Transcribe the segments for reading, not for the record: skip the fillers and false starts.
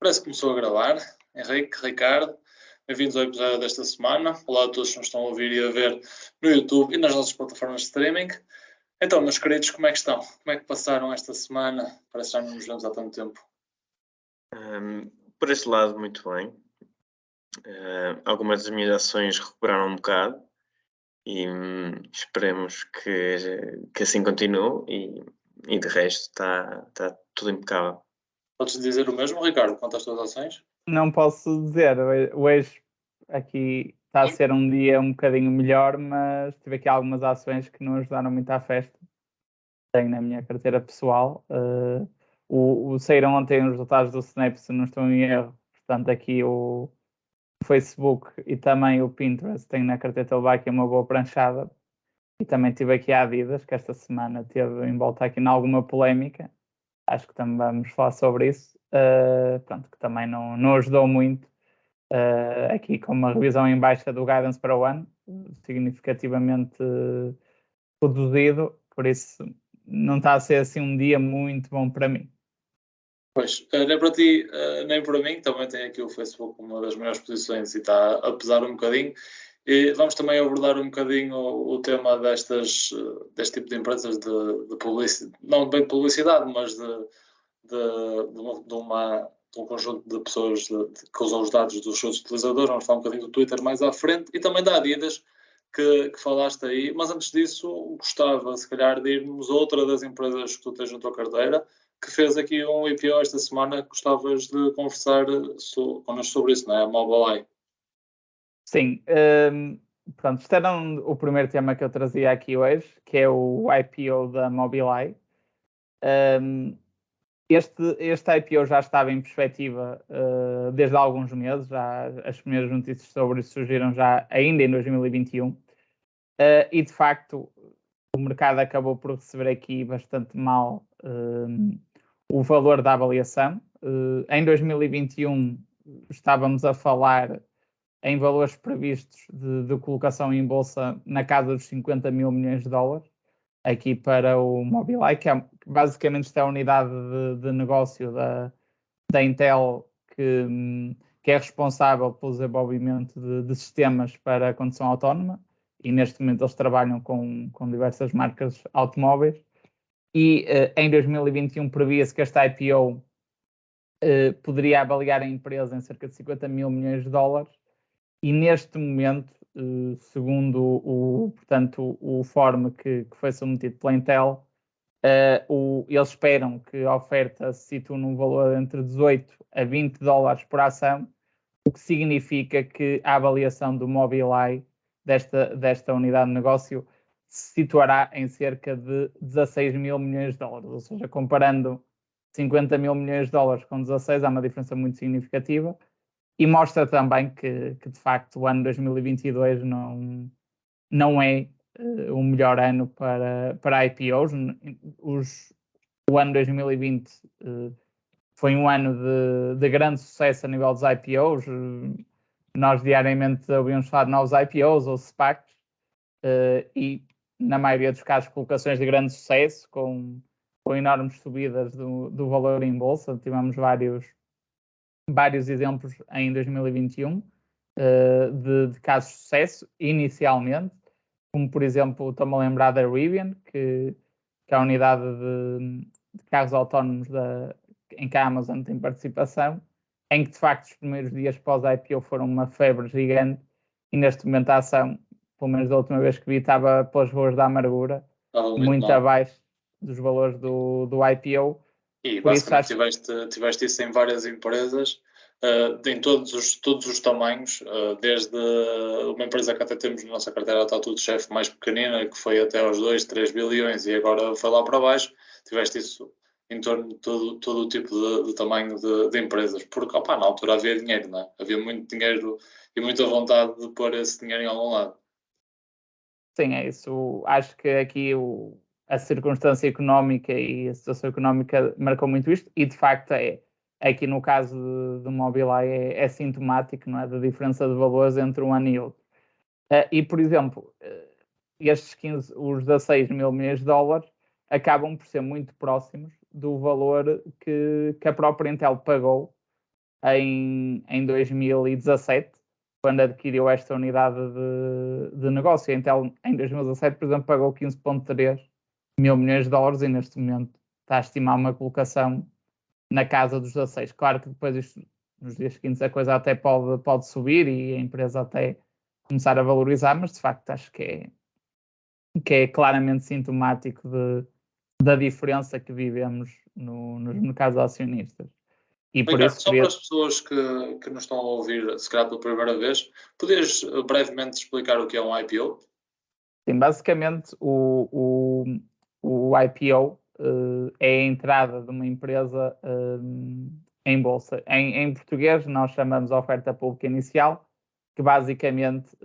Parece que começou a gravar. Henrique, Ricardo, bem-vindos ao episódio desta semana. Olá a todos que nos estão a ouvir e a ver no YouTube e nas nossas plataformas de streaming. Então, meus queridos, como é que estão? Como é que passaram esta semana? Parece que já não nos vemos há tanto tempo. Por esse lado, muito bem. Algumas das minhas ações recuperaram um bocado e esperemos que assim continue e de resto está tudo impecável. Podes dizer o mesmo, Ricardo, quanto às tuas ações? Não posso dizer, hoje aqui está a ser um dia um bocadinho melhor, mas tive aqui algumas ações que não ajudaram muito à festa. Tenho na minha carteira pessoal. Saíram ontem os resultados do Snap, se não estou em erro. Portanto, aqui o Facebook e também o Pinterest tenho na carteira de aqui uma boa pranchada. E também tive aqui a Adidas, que esta semana teve envolta aqui em alguma polémica. Acho que também vamos falar sobre isso. Pronto, que também não ajudou muito. Aqui com uma revisão em baixa do guidance para o ano, significativamente reduzido, por isso não está a ser assim um dia muito bom para mim. Pois, nem para ti, nem para mim, também tenho aqui o Facebook como uma das maiores posições e está a pesar um bocadinho. E vamos também abordar um bocadinho o tema deste tipo de empresas de publicidade, não bem de publicidade, mas de um conjunto de pessoas que usam os dados dos seus utilizadores. Vamos falar um bocadinho do Twitter mais à frente e também da Adidas, que falaste aí. Mas antes disso, gostava, se calhar, de irmos a outra das empresas que tu tens na tua carteira, que fez aqui um IPO esta semana. Gostavas de conversar connosco sobre isso, não é? A Mobileye. Sim, pronto, este era o primeiro tema que eu trazia aqui hoje, que é o IPO da Mobileye. Este IPO já estava em perspectiva desde há alguns meses, já as primeiras notícias sobre isso surgiram já ainda em 2021, e de facto o mercado acabou por receber aqui bastante mal o valor da avaliação. Em 2021 estávamos a falar em valores previstos de colocação em bolsa na casa dos 50 mil milhões de dólares, aqui para o Mobileye, que basicamente está a unidade de negócio da Intel, que é responsável pelo desenvolvimento de sistemas para a condução autónoma, e neste momento eles trabalham com diversas marcas automóveis. E em 2021 previa-se que esta IPO poderia avaliar a empresa em cerca de 50 mil milhões de dólares, e neste momento, segundo o fórum que foi submetido pela Intel, eles esperam que a oferta se situe num valor entre 18 a 20 dólares por ação, o que significa que a avaliação do Mobileye desta unidade de negócio se situará em cerca de 16 mil milhões de dólares, ou seja, comparando 50 mil milhões de dólares com 16, há uma diferença muito significativa. E mostra também que de facto o ano 2022 não é o melhor ano para IPOs. O ano 2020 foi um ano de grande sucesso a nível dos IPOs. Nós diariamente ouvimos falar de novos IPOs ou SPACs, e na maioria dos casos colocações de grande sucesso, com enormes subidas do valor em bolsa. Tivemos vários exemplos em 2021 de casos de sucesso inicialmente, como por exemplo, estou-me a lembrar da Rivian, que é a unidade de carros autónomos em que a Amazon tem participação, em que de facto os primeiros dias pós-IPO foram uma febre gigante, e neste momento a ação, pelo menos da última vez que vi, estava pelas ruas da amargura, muito abaixo dos valores do IPO. E basicamente tiveste isso em várias empresas, em todos os tamanhos, desde uma empresa que até temos na nossa carteira, está tudo chefe mais pequenina, que foi até aos 2, 3 bilhões e agora foi lá para baixo. Tiveste isso em torno de todo o tipo de tamanho de empresas, porque na altura havia dinheiro, não é? Havia muito dinheiro e muita vontade de pôr esse dinheiro em algum lado. Sim, é isso. Acho que aqui a circunstância económica e a situação económica marcou muito isto, e de facto aqui no caso do Mobileye é sintomático, não é, da diferença de valores entre um ano e outro. E, por exemplo, os 16 mil milhões de dólares acabam por ser muito próximos do valor que a própria Intel pagou em 2017, quando adquiriu esta unidade de negócio. A Intel, em 2017, por exemplo, pagou 15,3 mil milhões de dólares e neste momento está a estimar uma colocação na casa dos 16. Claro que depois isto, nos dias seguintes a coisa até pode subir e a empresa até começar a valorizar, mas de facto acho que é claramente sintomático da diferença que vivemos nos mercados acionistas. E por Ricardo, isso só para as pessoas que nos estão a ouvir, se calhar pela primeira vez, podias brevemente explicar o que é um IPO? Sim, basicamente o IPO é a entrada de uma empresa em bolsa. Em português nós chamamos de oferta pública inicial, que basicamente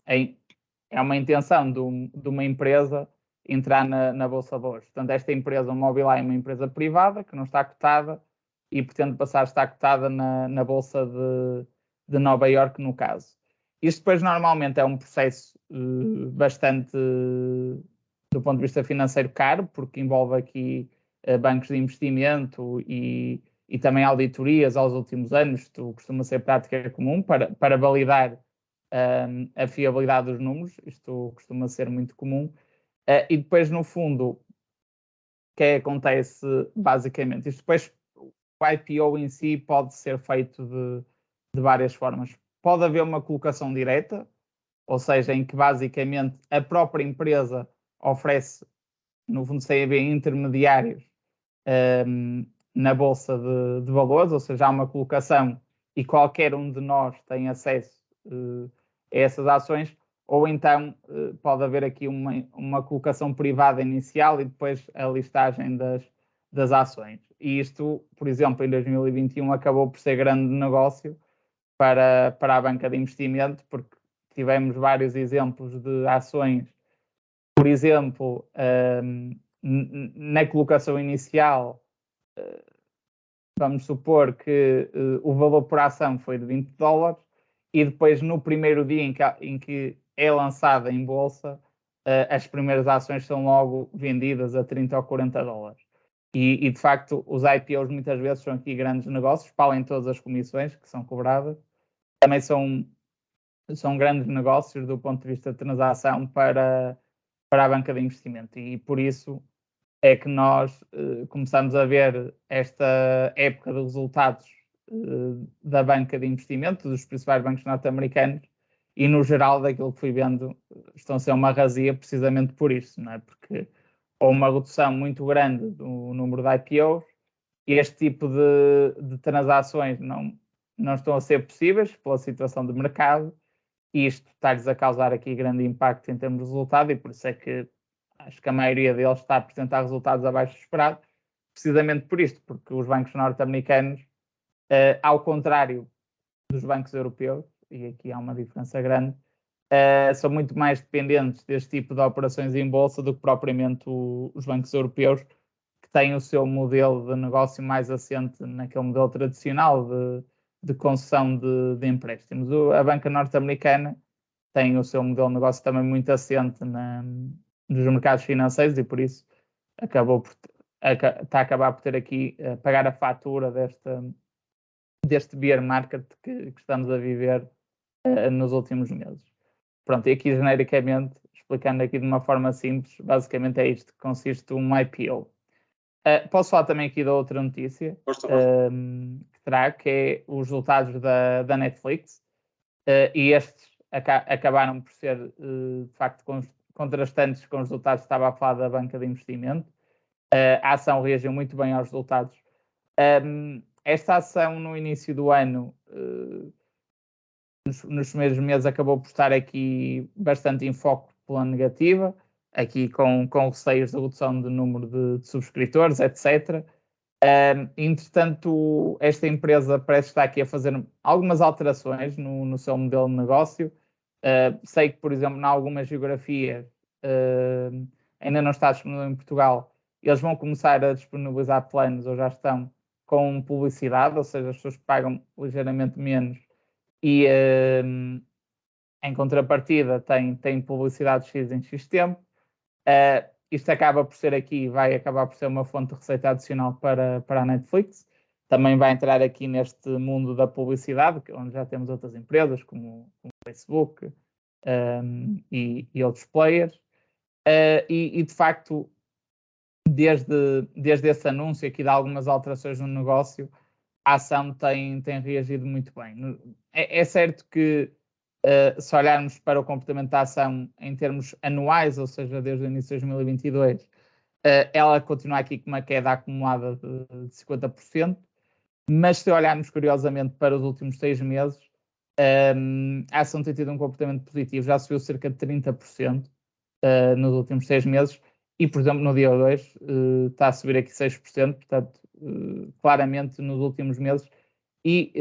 é uma intenção de uma empresa entrar na Bolsa de Valores. Portanto, esta empresa, o Mobileye, é uma empresa privada que não está cotada e pretende passar a estar cotada na Bolsa de Nova Iorque, no caso. Isto depois normalmente é um processo bastante, do ponto de vista financeiro, caro, porque envolve aqui bancos de investimento e também auditorias aos últimos anos. Isto costuma ser prática comum para validar a fiabilidade dos números. Isto costuma ser muito comum. E depois, no fundo, o que acontece basicamente? Isto depois, o IPO em si pode ser feito de várias formas. Pode haver uma colocação direta, ou seja, em que basicamente a própria empresa oferece, no fundo, sem haver intermediários na Bolsa de Valores, ou seja, há uma colocação e qualquer um de nós tem acesso a essas ações, ou então pode haver aqui uma colocação privada inicial e depois a listagem das ações. E isto, por exemplo, em 2021 acabou por ser grande negócio para a banca de investimento, porque tivemos vários exemplos de ações, por exemplo, na colocação inicial, vamos supor que o valor por ação foi de $20 e depois no primeiro dia em que é lançada em bolsa, as primeiras ações são logo vendidas a $30 ou $40. E de facto os IPOs muitas vezes são aqui grandes negócios, para além de todas as comissões que são cobradas, também são grandes negócios do ponto de vista de transação para a banca de investimento e por isso é que nós começamos a ver esta época de resultados da banca de investimento, dos principais bancos norte-americanos e no geral daquilo que fui vendo estão a ser uma razia precisamente por isso, não é? Porque houve uma redução muito grande do número de IPOs e este tipo de transações não estão a ser possíveis pela situação de mercado e isto está-lhes a causar aqui grande impacto em termos de resultado e por isso é que acho que a maioria deles está a apresentar resultados abaixo do esperado, precisamente por isto, porque os bancos norte-americanos, ao contrário dos bancos europeus, e aqui há uma diferença grande, são muito mais dependentes deste tipo de operações em bolsa do que propriamente os bancos europeus, que têm o seu modelo de negócio mais assente naquele modelo tradicional de concessão de empréstimos. A banca norte-americana tem o seu modelo de negócio também muito assente nos mercados financeiros e por isso está a acabar por ter aqui pagar a fatura deste bear market que estamos a viver nos últimos meses. Pronto, e aqui genericamente, explicando aqui de uma forma simples, basicamente é isto que consiste um IPO. Posso falar também aqui da outra notícia que trago, que é os resultados da Netflix, e estes acabaram por ser de facto contrastantes com os resultados que estava a falar da banca de investimento. A ação reagiu muito bem aos resultados. Esta ação no início do ano, nos primeiros meses, acabou por estar aqui bastante em foco pela negativa, aqui com receios de redução de número de subscritores, etc. Entretanto, esta empresa parece estar aqui a fazer algumas alterações no seu modelo de negócio. Sei que, por exemplo, em algumas geografias ainda não está disponível em Portugal. Eles vão começar a disponibilizar planos, ou já estão, com publicidade, ou seja, as pessoas pagam ligeiramente menos e em contrapartida tem publicidade X em X tempo. Isto acaba por ser aqui, vai acabar por ser uma fonte de receita adicional para a Netflix. também vai entrar aqui neste mundo da publicidade, onde já temos outras empresas, como o Facebook e outros players. E de facto, desde esse anúncio aqui de algumas alterações no negócio, a ação tem reagido muito bem. É certo que, se olharmos para o comportamento da ação em termos anuais, ou seja, desde o início de 2022, ela continua aqui com uma queda acumulada de 50%, mas se olharmos curiosamente para os últimos 6 meses, a ação tem tido um comportamento positivo, já subiu cerca de 30% nos últimos 6 meses, e, por exemplo, no dia 2 está a subir aqui 6%, portanto, claramente nos últimos meses, e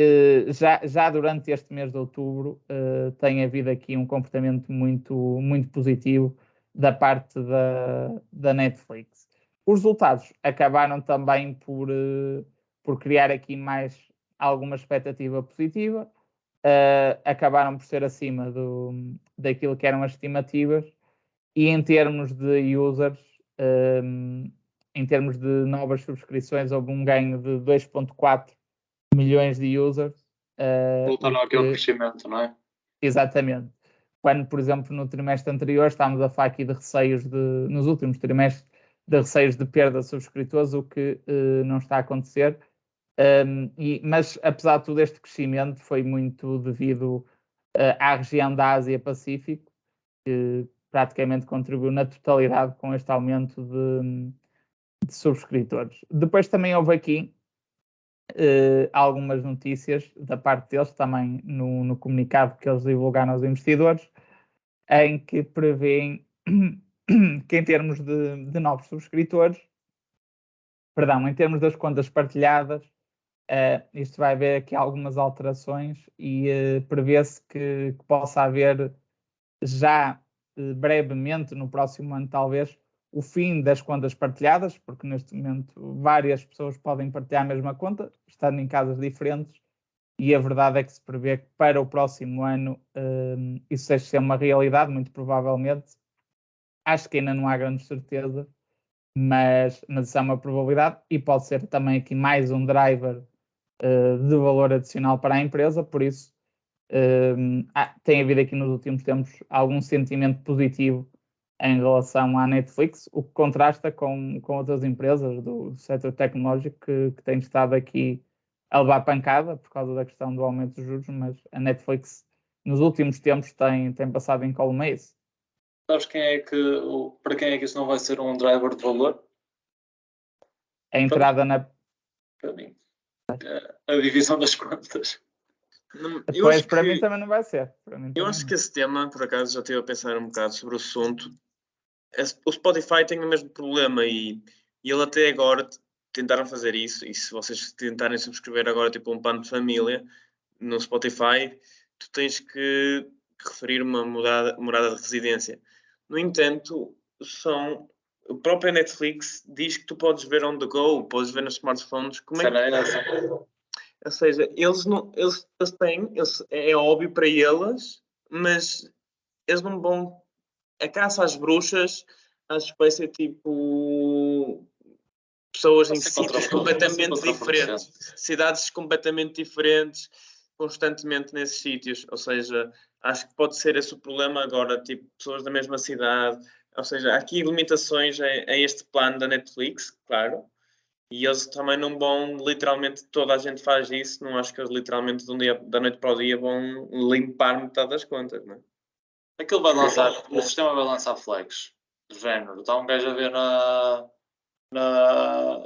já durante este mês de outubro tem havido aqui um comportamento muito, muito positivo da parte da Netflix. Os resultados acabaram também por criar aqui mais alguma expectativa positiva, acabaram por ser acima daquilo que eram as estimativas, e em termos de users, em termos de novas subscrições, houve um ganho de 2,4 milhões de users. Voltaram àquele crescimento, não é? Exatamente. Quando, por exemplo, no trimestre anterior estávamos a falar aqui de receios nos últimos trimestres, de receios de perda de subscritores, o que não está a acontecer. Mas, apesar de todo este crescimento, foi muito devido à região da Ásia-Pacífico, que praticamente contribuiu na totalidade com este aumento de subscritores. Depois também houve aqui algumas notícias da parte deles, também no comunicado que eles divulgaram aos investidores, em que prevêem que em termos de novos subscritores, em termos das contas partilhadas, isto vai haver aqui algumas alterações e prevê-se que possa haver já brevemente, no próximo ano talvez, o fim das contas partilhadas, porque neste momento várias pessoas podem partilhar a mesma conta, estando em casas diferentes, e a verdade é que se prevê que para o próximo ano isso seja ser uma realidade, muito provavelmente. Acho que ainda não há grande certeza, mas isso é uma probabilidade, e pode ser também aqui mais um driver de valor adicional para a empresa. Por isso tem havido aqui nos últimos tempos algum sentimento positivo em relação à Netflix, o que contrasta com outras empresas do setor tecnológico que têm estado aqui a levar pancada por causa da questão do aumento dos juros, mas a Netflix nos últimos tempos tem passado em colme a isso. Sabes para quem é que isso não vai ser um driver de valor? A entrada para mim. A divisão das contas. Pois, para mim também não vai ser. Eu acho que esse tema, por acaso, já estive a pensar um bocado sobre o assunto. O Spotify tem o mesmo problema e ele até agora tentaram fazer isso, e se vocês tentarem subscrever agora tipo um plano de família no Spotify, tu tens que referir uma morada de residência. No entanto, a própria Netflix diz que tu podes ver on the go, podes ver nos smartphones. Como é que... Ou seja, eles têm, é óbvio para eles, mas eles não vão... A caça às bruxas, acho que vai ser tipo... pessoas em sítios completamente diferentes, cidades completamente diferentes, constantemente nesses sítios. Ou seja, acho que pode ser esse o problema agora, tipo, pessoas da mesma cidade. Ou seja, há aqui limitações a este plano da Netflix, claro. E eles também não vão, literalmente, toda a gente faz isso. Não acho que eles, literalmente, da noite para o dia, vão limpar metade das contas, não é? Aquilo vai lançar, o sistema vai lançar flags do género. Está um gajo a ver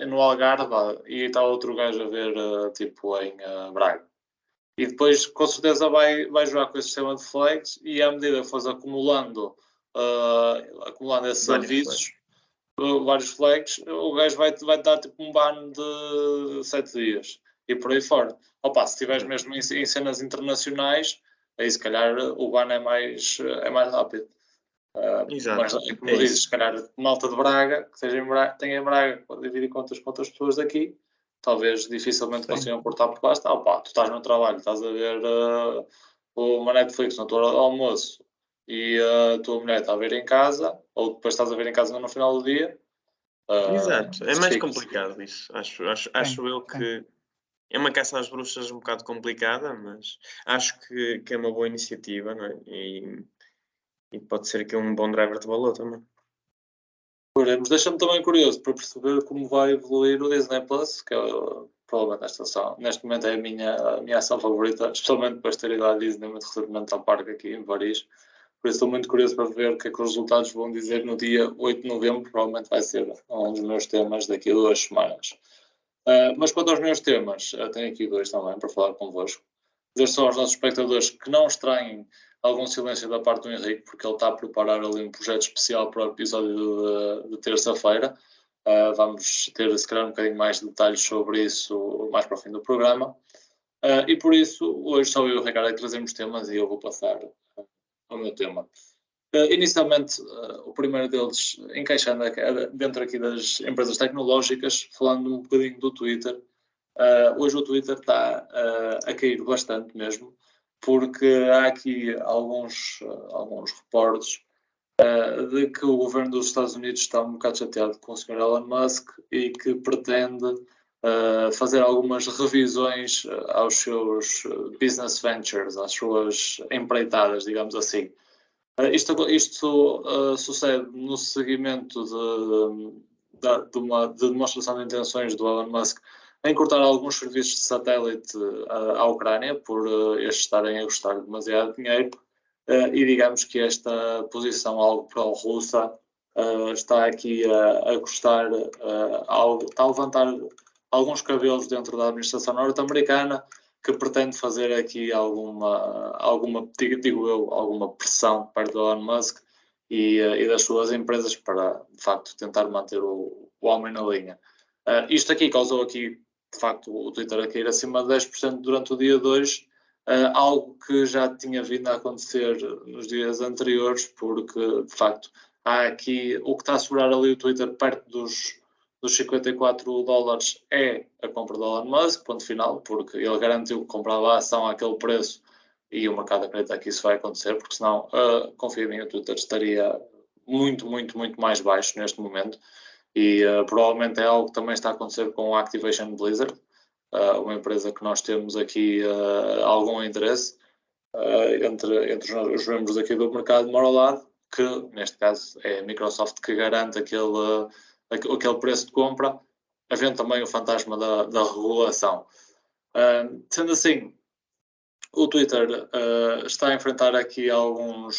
no Algarve e está outro gajo a ver tipo em Braga. E depois, com certeza, vai jogar com esse sistema de flags, e à medida que fores acumulando esses avisos, vários flags, o gajo vai dar tipo um ban de 7 dias e por aí fora. Opa, se estiveres mesmo em cenas internacionais, aí se calhar o ban é mais rápido. Exato. Mas, como dizes, se calhar malta de Braga, que tenha em Braga, pode dividir contas com outras pessoas daqui, talvez dificilmente consigam portar, porque lá está. Opa, tu estás no trabalho, estás a ver uma Netflix na tua hora de almoço e a tua mulher está a ver em casa, ou depois estás a ver em casa no final do dia. Exato, é mais complicado isso. Acho eu que É uma caça às bruxas um bocado complicada, mas acho que é uma boa iniciativa, não é? E pode ser aqui um bom driver de valor também. Mas deixa-me também curioso para perceber como vai evoluir o Disney Plus, que é provavelmente neste momento é a minha ação favorita, especialmente depois de ter ido à Disney muito recentemente ao parque aqui em Paris. Por isso estou muito curioso para ver o que é que os resultados vão dizer no dia 8 de novembro, provavelmente vai ser um dos meus temas daqui a 2 semanas. Mas quanto aos meus temas, tenho aqui 2 também para falar convosco. Dizer só aos nossos espectadores que não estranhem algum silêncio da parte do Henrique, porque ele está a preparar ali um projeto especial para o episódio de terça-feira. Vamos ter, se calhar, um bocadinho mais de detalhes sobre isso mais para o fim do programa. E por isso, hoje só eu e o Ricardo é que trazemos temas e eu vou passar ao meu tema. Inicialmente, o primeiro deles, encaixando dentro aqui das empresas tecnológicas, falando um bocadinho do Twitter. Hoje o Twitter está a cair bastante mesmo, porque há aqui alguns reportes de que o governo dos Estados Unidos está um bocado chateado com o Sr. Elon Musk e que pretende fazer algumas revisões aos seus business ventures, às suas empreitadas, digamos assim. Isto sucede no seguimento de uma demonstração de intenções do Elon Musk em cortar alguns serviços de satélite à Ucrânia por estes estarem a custar demasiado dinheiro e digamos que esta posição algo pró-russa está aqui a custar, está a levantar alguns cabelos dentro da administração norte-americana que pretende fazer aqui alguma pressão perto do Elon Musk e das suas empresas para, de facto, tentar manter o homem na linha. Isto aqui causou aqui, de facto, o Twitter a cair acima de 10% durante o dia 2, algo que já tinha vindo a acontecer nos dias anteriores, porque, de facto, há aqui o que está a segurar ali o Twitter perto dos $54 é a compra do Elon Musk, ponto final, porque ele garantiu que comprava a ação àquele preço e o mercado acredita que isso vai acontecer, porque senão, confia em mim, o Twitter estaria muito, muito, muito mais baixo neste momento e provavelmente é algo que também está a acontecer com a Activision Blizzard, uma empresa que nós temos aqui algum interesse entre os membros aqui do mercado mora ao lado, que neste caso é a Microsoft que garante aquele preço de compra, havendo também o fantasma da regulação. Sendo assim, o Twitter está a enfrentar aqui um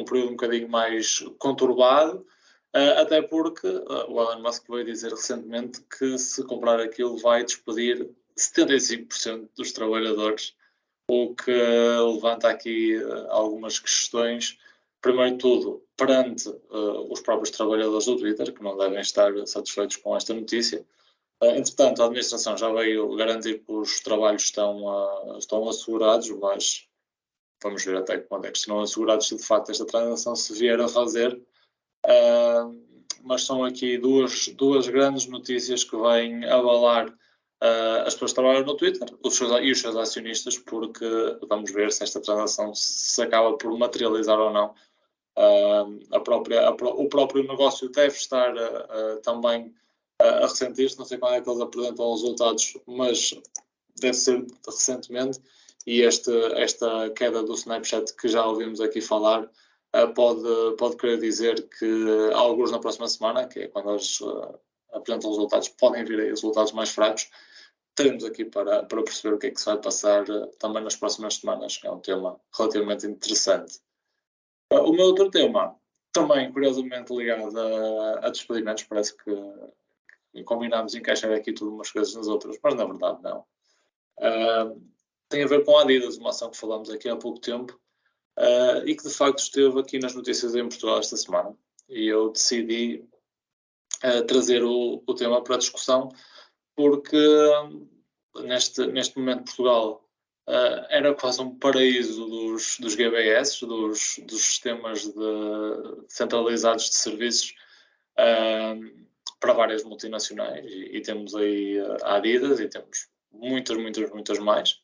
período um bocadinho mais conturbado, até porque o Elon Musk veio dizer recentemente que se comprar aquilo vai despedir 75% dos trabalhadores, o que levanta aqui algumas questões. Primeiro de tudo, perante os próprios trabalhadores do Twitter, que não devem estar satisfeitos com esta notícia. Entretanto, a administração já veio garantir que os trabalhos estão assegurados, mas vamos ver até quando é que estão assegurados se de facto esta transação se vier a fazer. Mas são aqui duas grandes notícias que vêm abalar as pessoas que trabalham no Twitter e os seus acionistas, porque vamos ver se esta transação se acaba por materializar ou não. O próprio negócio deve estar também a ressentir-se, não sei quando é que eles apresentam os resultados, mas deve ser recentemente, e esta queda do Snapchat que já ouvimos aqui falar pode querer dizer que alguns na próxima semana, que é quando eles apresentam os resultados, podem vir aí resultados mais fracos. Teremos aqui para perceber o que é que se vai passar também nas próximas semanas, que é um tema relativamente interessante. O meu outro tema, também curiosamente ligado a despedimentos, parece que combinámos encaixar aqui tudo umas coisas nas outras, mas na verdade não. Tem a ver com a Adidas, uma ação que falamos aqui há pouco tempo e que de facto esteve aqui nas notícias em Portugal esta semana. E eu decidi trazer o tema para discussão porque neste momento Portugal era quase um paraíso dos GBS, dos sistemas centralizados de serviços para várias multinacionais e temos aí a Adidas e temos muitas mais.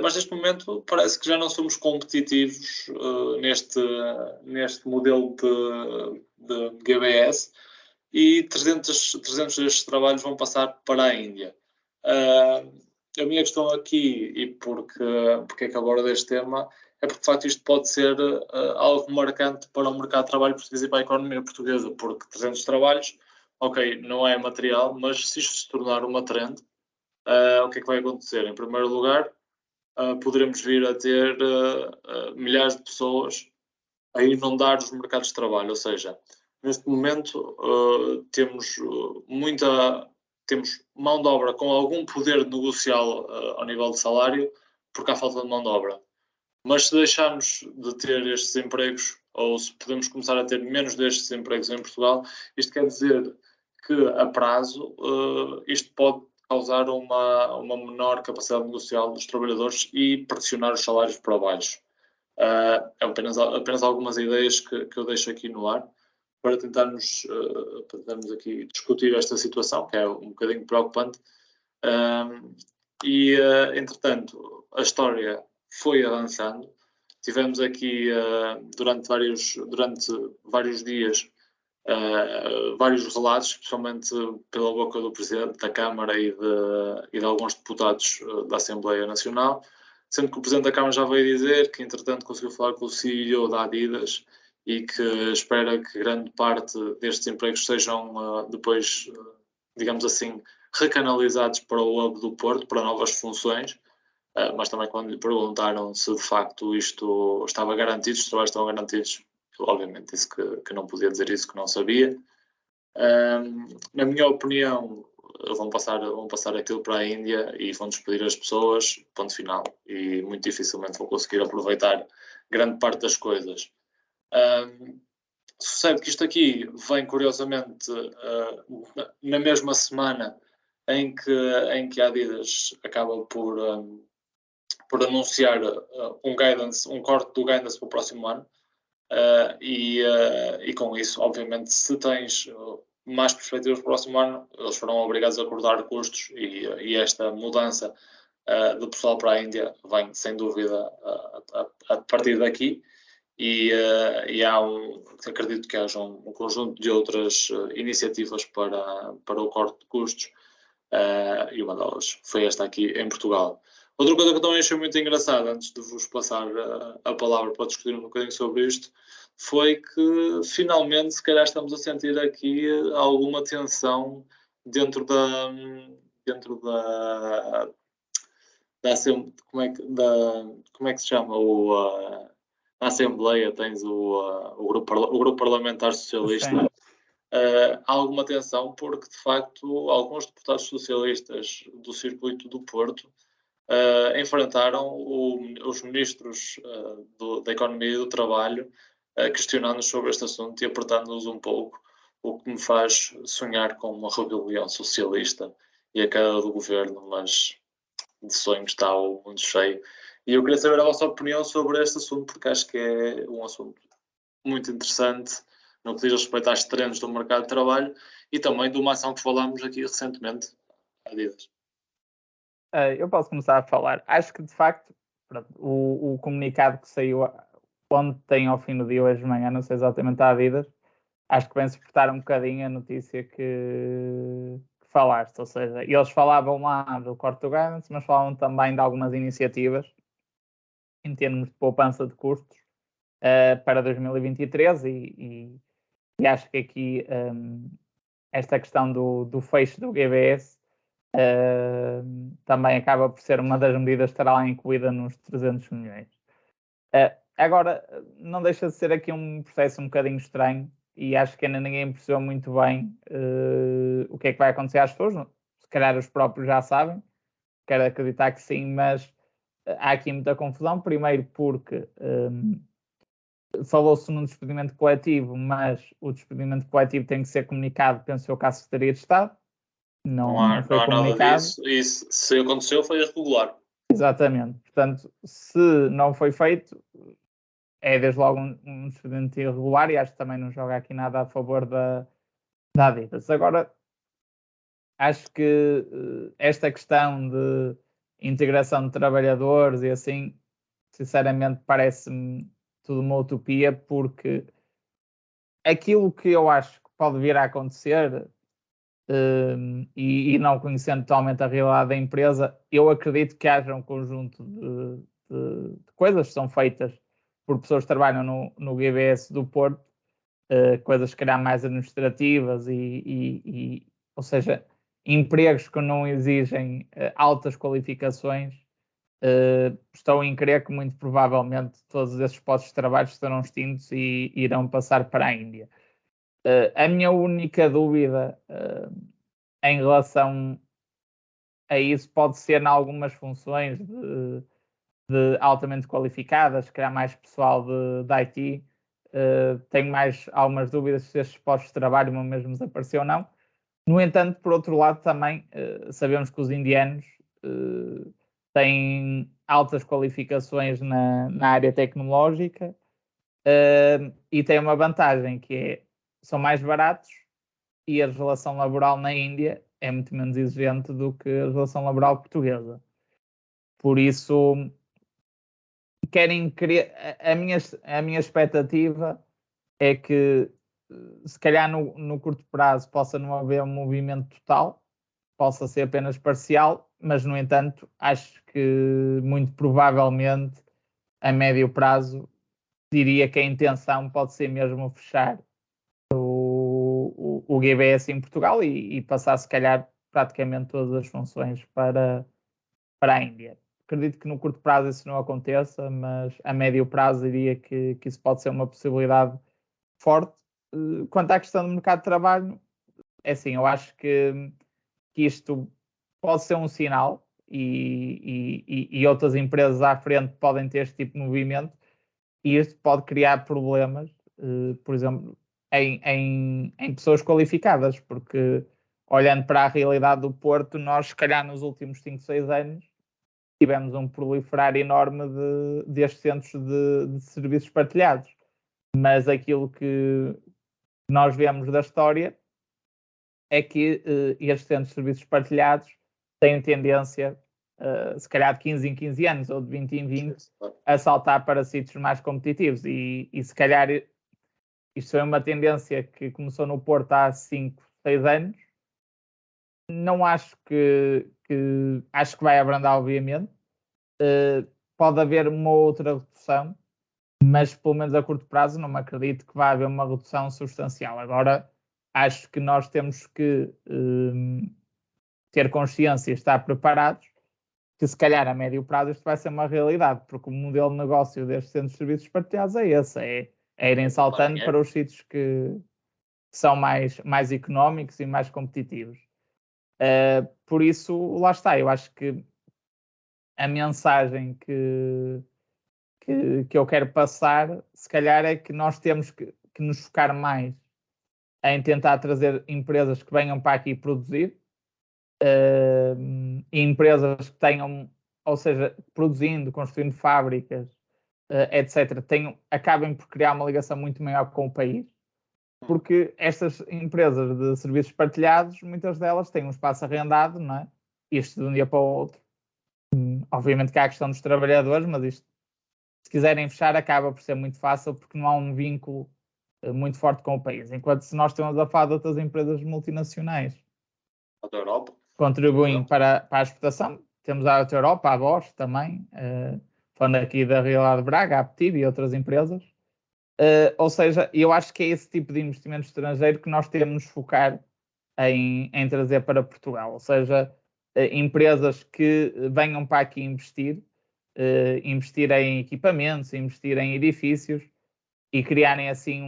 Mas neste momento parece que já não somos competitivos neste modelo de GBS e 300 destes trabalhos vão passar para a Índia. A minha questão aqui, e porque é que abordo este tema, é porque de facto isto pode ser algo marcante para o mercado de trabalho português e para a economia portuguesa, porque 300 trabalhos, ok, não é material, mas se isto se tornar uma trend, o que é que vai acontecer? Em primeiro lugar, poderemos vir a ter milhares de pessoas a inundar os mercados de trabalho, ou seja, neste momento temos mão de obra com algum poder negocial ao nível de salário, porque há falta de mão de obra. Mas se deixarmos de ter estes empregos, ou se podemos começar a ter menos destes empregos em Portugal, isto quer dizer que a prazo isto pode causar uma menor capacidade negocial dos trabalhadores e pressionar os salários para baixo. É apenas algumas ideias que eu deixo aqui no ar para tentarmos aqui discutir esta situação, que é um bocadinho preocupante. Entretanto, a história foi avançando. Tivemos aqui, durante vários dias, vários relatos, especialmente pela boca do Presidente da Câmara e de alguns deputados da Assembleia Nacional, sendo que o Presidente da Câmara já veio dizer que, entretanto, conseguiu falar com o CEO da Adidas e que espera que grande parte destes empregos sejam depois, digamos assim, recanalizados para o Hub do Porto, para novas funções, mas também quando lhe perguntaram se de facto isto estava garantido, os trabalhos estavam garantidos, obviamente disse que não podia dizer isso, que não sabia. Na minha opinião, vão passar aquilo para a Índia e vão despedir as pessoas, ponto final, e muito dificilmente vão conseguir aproveitar grande parte das coisas. Sucede que isto aqui vem curiosamente na mesma semana em que a Adidas acaba por anunciar um corte do guidance para o próximo ano. E com isso, obviamente, se tens mais perspectivas para o próximo ano, eles foram obrigados a cortar custos e esta mudança do pessoal para a Índia vem, sem dúvida, a partir daqui. E acredito que haja um conjunto de outras iniciativas para o corte de custos, e uma delas foi esta aqui em Portugal. Outra coisa que eu também achei muito engraçada, antes de vos passar a palavra para discutir um bocadinho sobre isto, foi que finalmente, se calhar, estamos a sentir aqui alguma tensão dentro da como é que se chama na Assembleia tens o grupo parlamentar socialista. Há alguma tensão porque, de facto, alguns deputados socialistas do circuito do Porto enfrentaram os ministros da Economia e do Trabalho, questionando-nos sobre este assunto e apertando-nos um pouco, o que me faz sonhar com uma rebelião socialista e a queda do governo, mas de sonhos está o mundo cheio. E eu queria saber a vossa opinião sobre este assunto, porque acho que é um assunto muito interessante no que diz respeito às trends do mercado de trabalho e também de uma ação que falámos aqui recentemente, Adidas. Eu posso começar a falar. Acho que, de facto, o comunicado que saiu ontem ao fim do dia, hoje de manhã, não sei exatamente a Adidas, acho que vem-se portar um bocadinho a notícia que falaste. Ou seja, eles falavam lá do corte do guidance, mas falavam também de algumas iniciativas em termos de poupança de custos para 2023 e acho que aqui esta questão do fecho do GBS também acaba por ser uma das medidas que estará lá incluída nos 300 milhões. Agora, não deixa de ser aqui um processo um bocadinho estranho e acho que ainda ninguém percebeu muito bem o que é que vai acontecer às pessoas. Se calhar os próprios já sabem, quero acreditar que sim, mas há aqui muita confusão. Primeiro porque falou-se num despedimento coletivo, mas o despedimento coletivo tem que ser comunicado, penso eu, à Secretaria de Estado. Não foi comunicado. Nada disso. Isso, se aconteceu, foi irregular. Exatamente. Portanto, se não foi feito, é desde logo um despedimento irregular e acho que também não joga aqui nada a favor da Adidas. Agora, acho que esta questão de integração de trabalhadores e assim, sinceramente, parece-me tudo uma utopia, porque aquilo que eu acho que pode vir a acontecer e não conhecendo totalmente a realidade da empresa, eu acredito que haja um conjunto de coisas que são feitas por pessoas que trabalham no GBS do Porto, coisas que calhar mais administrativas ou seja, empregos que não exigem altas qualificações. Estou em crer que muito provavelmente todos esses postos de trabalho estarão extintos e irão passar para a Índia. A minha única dúvida em relação a isso pode ser em algumas funções de altamente qualificadas, criar mais pessoal de IT. Tenho mais algumas dúvidas se estes postos de trabalho vão mesmo desaparecer ou não. No entanto, por outro lado, também sabemos que os indianos têm altas qualificações na área tecnológica e têm uma vantagem que é são mais baratos e a legislação laboral na Índia é muito menos exigente do que a legislação laboral portuguesa. Por isso, a minha expectativa é que se calhar no curto prazo possa não haver um movimento total, possa ser apenas parcial, mas no entanto acho que muito provavelmente a médio prazo diria que a intenção pode ser mesmo fechar o GBS em Portugal e passar se calhar praticamente todas as funções para a Índia. Acredito que no curto prazo isso não aconteça, mas a médio prazo diria que isso pode ser uma possibilidade forte. Quanto à questão do mercado de trabalho, é assim, eu acho que isto pode ser um sinal e outras empresas à frente podem ter este tipo de movimento e isto pode criar problemas, por exemplo, em pessoas qualificadas, porque olhando para a realidade do Porto, nós se calhar nos últimos 5, 6 anos tivemos um proliferar enorme destes centros de serviços partilhados, mas aquilo que nós vemos da história é que estes centros de serviços partilhados têm tendência, se calhar de 15 em 15 anos ou de 20 em 20, a saltar para sítios mais competitivos e se calhar isto é uma tendência que começou no Porto há 5, 6 anos. Não acho acho que vai abrandar, obviamente. Pode haver uma outra redução, mas pelo menos a curto prazo não me acredito que vai haver uma redução substancial. Agora, acho que nós temos que ter consciência e estar preparados que se calhar a médio prazo isto vai ser uma realidade, porque o modelo de negócio destes centros de serviços partilhados é esse, é irem saltando para os sítios que são mais económicos e mais competitivos. Por isso, lá está, eu acho que a mensagem que eu quero passar, se calhar, é que nós temos que nos focar mais em tentar trazer empresas que venham para aqui produzir, e empresas que tenham, ou seja, produzindo, construindo fábricas, etc., acabem por criar uma ligação muito maior com o país, porque estas empresas de serviços partilhados, muitas delas têm um espaço arrendado, não é? Isto de um dia para o outro. Obviamente que há a questão dos trabalhadores, mas isto, se quiserem fechar, acaba por ser muito fácil, porque não há um vínculo muito forte com o país. Enquanto se nós estamos a falar de outras empresas multinacionais da Europa contribuem para a exportação, temos a Auto Europa, a Bosch também, falando aqui da Realidade Braga, a Aptiv e outras empresas. Ou seja, eu acho que é esse tipo de investimento estrangeiro que nós temos de nos focar em trazer para Portugal. Ou seja, empresas que venham para aqui investir em equipamentos, investir em edifícios e criarem assim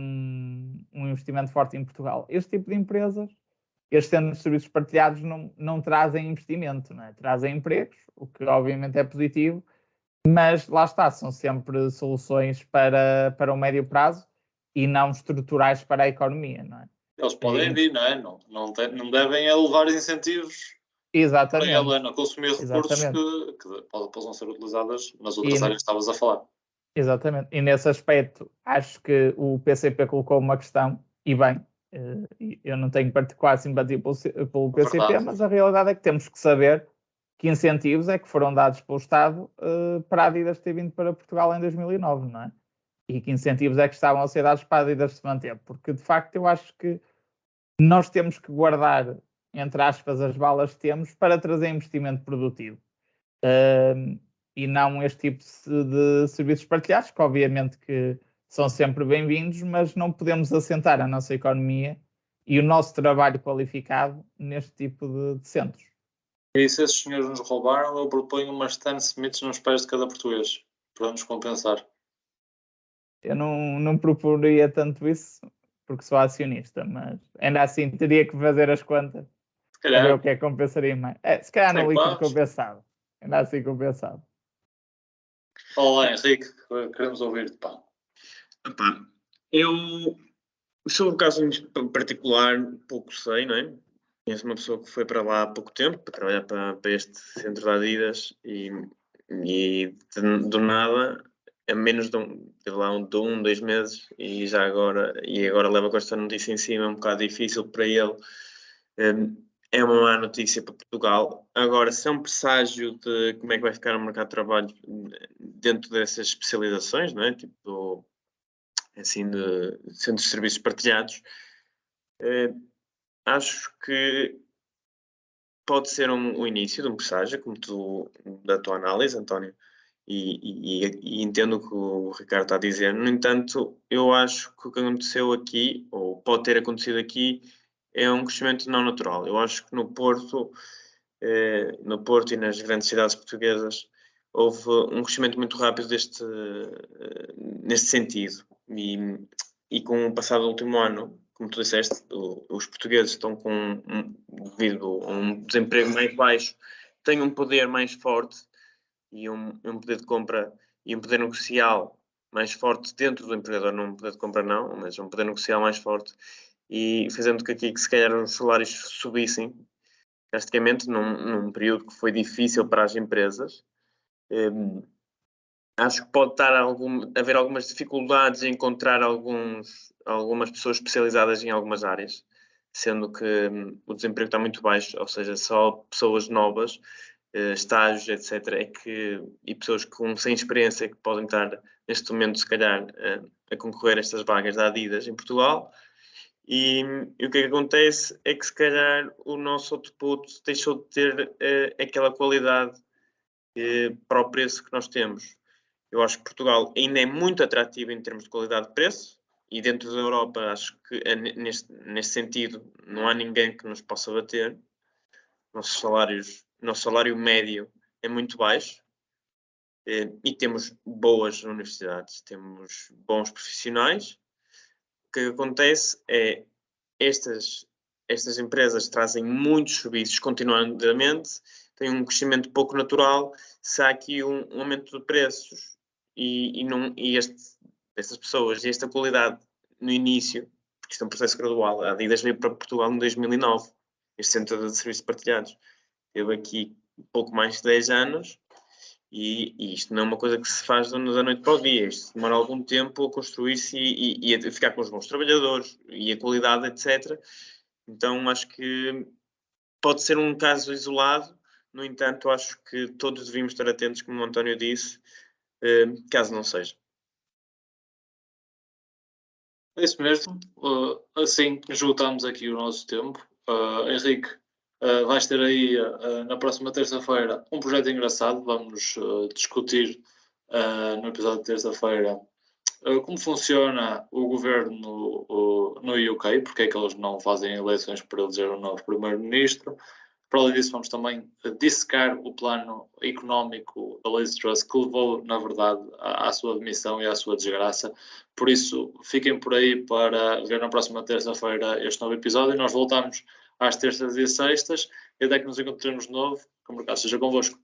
um investimento forte em Portugal. Este tipo de empresas, estes centros de serviços partilhados não trazem investimento, não é? Trazem empregos, o que obviamente é positivo, mas lá está, são sempre soluções para o médio prazo e não estruturais para a economia, não é? Eles podem vir, não é? Não devem levar incentivos Exatamente. para ela, não consumir recursos que possam ser utilizados nas outras áreas que estavas a falar. Exatamente. E nesse aspecto, acho que o PCP colocou uma questão, e bem, eu não tenho particular simpatia pelo PCP, Verdade. mas a realidade é que temos que saber que incentivos é que foram dados pelo Estado para a Adidas ter vindo para Portugal em 2009, não é? E que incentivos é que estavam a ser dados para a Adidas se manter. Porque, de facto, eu acho que nós temos que guardar entre aspas, as balas que temos para trazer investimento produtivo. E não este tipo de serviços partilhados, que obviamente que são sempre bem-vindos, mas não podemos assentar a nossa economia e o nosso trabalho qualificado neste tipo de centros. E se esses senhores nos roubaram, eu proponho umas Stan Smiths nos pés de cada português, para nos compensar. Eu não proporia tanto isso, porque sou acionista, mas ainda assim teria que fazer as contas para ver o que é que compensaria mais. Se calhar no líquido compensado. Ainda assim compensado. Olá, Henrique, queremos ouvir-te, pá. Eu, sobre o caso em particular, pouco sei, não é? Conheço uma pessoa que foi para lá há pouco tempo, para trabalhar para este centro da Adidas, e do nada, a menos de teve lá de 2 meses, e agora leva com esta notícia em cima, é um bocado difícil para ele. É uma má notícia para Portugal. Agora, se é um presságio de como é que vai ficar o mercado de trabalho dentro dessas especializações, não é? Tipo, assim, de centros de serviços partilhados, acho que pode ser o início de um presságio, da tua análise, António, e entendo o que o Ricardo está a dizer. No entanto, eu acho que o que aconteceu aqui, ou pode ter acontecido aqui, é um crescimento não natural. Eu acho que no Porto e nas grandes cidades portuguesas houve um crescimento muito rápido neste sentido. E com o passado último ano, como tu disseste, os portugueses estão devido a um desemprego mais baixo, têm um poder mais forte e um poder de compra e um poder negocial mais forte dentro do empregador, não um poder de compra não, mas um poder negocial mais forte, e fazendo que se calhar os salários subissem drasticamente num período que foi difícil para as empresas. Acho que pode haver algumas dificuldades em encontrar algumas pessoas especializadas em algumas áreas, sendo que o desemprego está muito baixo, ou seja, só pessoas novas, estágios, etc., e pessoas sem experiência que podem estar neste momento, se calhar, a concorrer a estas vagas da Adidas em Portugal. E o que acontece é que, se calhar, o nosso output deixou de ter aquela qualidade para o preço que nós temos. Eu acho que Portugal ainda é muito atrativo em termos de qualidade de preço, e dentro da Europa acho que neste sentido não há ninguém que nos possa bater. Nosso salário médio é muito baixo, e temos boas universidades, temos bons profissionais. O que acontece é estas empresas trazem muitos serviços continuadamente, têm um crescimento pouco natural. Se há aqui um aumento de preços estas pessoas e esta qualidade no início, porque isto é um processo gradual. A Adidas veio para Portugal em 2009, este centro de serviços partilhados. Teve aqui pouco mais de 10 anos, e isto não é uma coisa que se faz da noite para o dia. Isto demora algum tempo a construir-se e a ficar com os bons trabalhadores e a qualidade, etc. Então acho que pode ser um caso isolado. No entanto, acho que todos devíamos estar atentos, como o António disse, caso não seja. É isso mesmo. Assim esgotamos aqui o nosso tempo. Henrique, vais ter aí na próxima terça-feira um projeto engraçado. Vamos discutir no episódio de terça-feira como funciona o governo no UK, porque é que eles não fazem eleições para eleger um novo primeiro-ministro. Para além disso, vamos também dissecar o plano económico da Liz Truss, que levou, na verdade, à sua demissão e à sua desgraça. Por isso, fiquem por aí para ver na próxima terça-feira este novo episódio. Nós voltamos às terças e sextas, e até que nos encontremos de novo, que o mercado seja convosco.